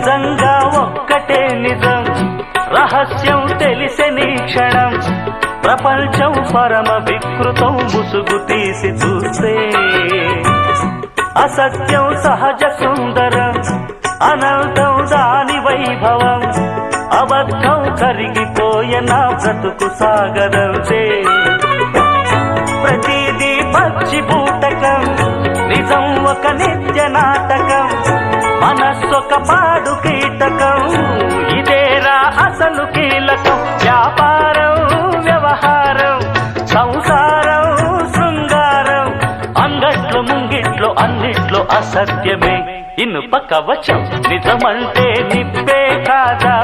నిజంగా ఒక్కటే నిజం రహస్యం తెలిసెని క్షణం ప్రపంచం పరమ వికృతం ముసుగు తీసి చూస్తే అసత్యం సహజ సుందరం అనంతం దాని వైభవం అబద్ధం కరిగిపోయే నా బ్రతుకు సాగరంతే ప్రతిదీ పచ్చి బూటకం నిజం ఒక నిత్య నాటకం మనస్సొక పాడు కీటకం ఇదేరా అసలు కీలకం వ్యాపారం వ్యవహారం సంసారం శృంగారం అంగట్లో ముంగిట్లో అన్నిట్లో అసత్యమే ఇనుప కవచం నిజమంటే నిప్పే కాదా